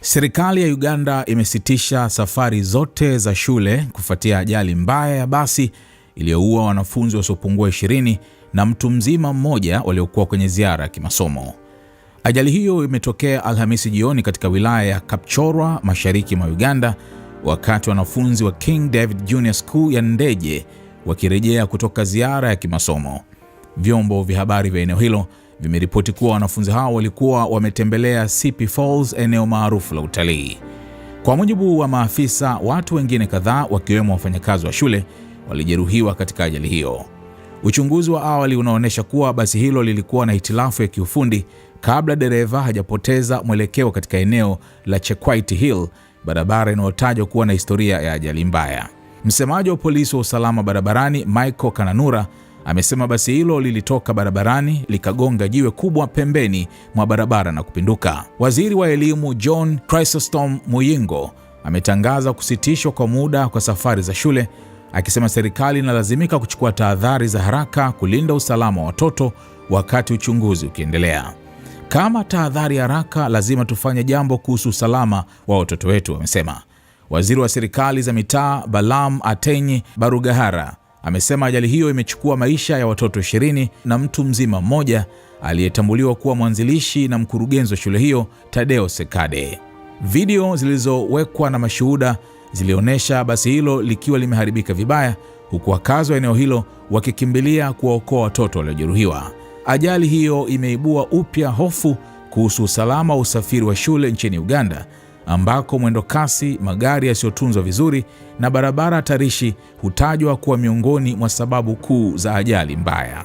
Serikali ya Uganda imesitisha safari zote za shule kufuatia ajali mbaya ya basi iliyoua wanafunzi wasiopungua 20 na mtu mzima mmoja waliokuwa kwenye ziara ya kimasomo. Ajali hiyo imetokea Alhamisi jioni katika wilaya ya Kapchorwa, mashariki mwa Uganda, wakati wanafunzi wa King David Junior School ya Ndeje wakirejea kutoka ziara ya kimasomo. Vyombo vya habari vya eneo hilo vimeripoti kuwa wanafunzi hao walikuwa wametembelea Sipi Falls, eneo maarufu la utalii. Kwa mujibu wa maafisa, watu wengine kadhaa wakiwemo wafanyakazi wa shule walijeruhiwa katika ajali hiyo. Uchunguzi wa awali unaonyesha kuwa basi hilo lilikuwa na hitilafu ya kiufundi kabla dereva hajapoteza mwelekeo katika eneo la Chekwite Hill, barabara inayotajwa kuwa na historia ya ajali mbaya. Msemaji wa polisi wa usalama barabarani Michael Kananura amesema basi hilo lilitoka barabarani likagonga jiwe kubwa pembeni mwa barabara na kupinduka. Waziri wa elimu John Chrysostom Muyingo ametangaza kusitishwa kwa muda kwa safari za shule, akisema serikali inalazimika kuchukua tahadhari za haraka kulinda usalama wa watoto wakati uchunguzi ukiendelea. Kama tahadhari haraka, lazima tufanye jambo kuhusu usalama wa watoto wetu, amesema. Waziri wa serikali za mitaa Balam Atenyi Barugahara amesema ajali hiyo imechukua maisha ya watoto 20 na mtu mzima mmoja aliyetambuliwa kuwa mwanzilishi na mkurugenzi wa shule hiyo, Tadeo Sekade. Video zilizowekwa na mashuhuda zilionyesha basi hilo likiwa limeharibika vibaya, huku wakazi wa eneo hilo wakikimbilia kuwaokoa watoto waliojeruhiwa. Ajali hiyo imeibua upya hofu kuhusu usalama wa usafiri wa shule nchini Uganda, ambako mwendo kasi, magari yasiyotunzwa vizuri na barabara hatarishi hutajwa kuwa miongoni mwa sababu kuu za ajali mbaya.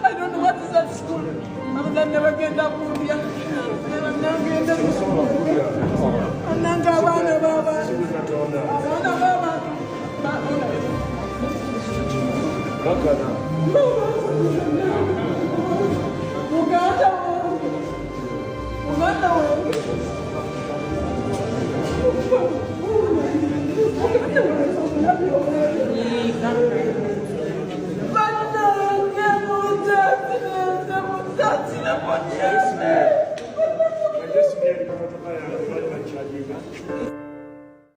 I don't know what is that school. I never get that movie. Yes.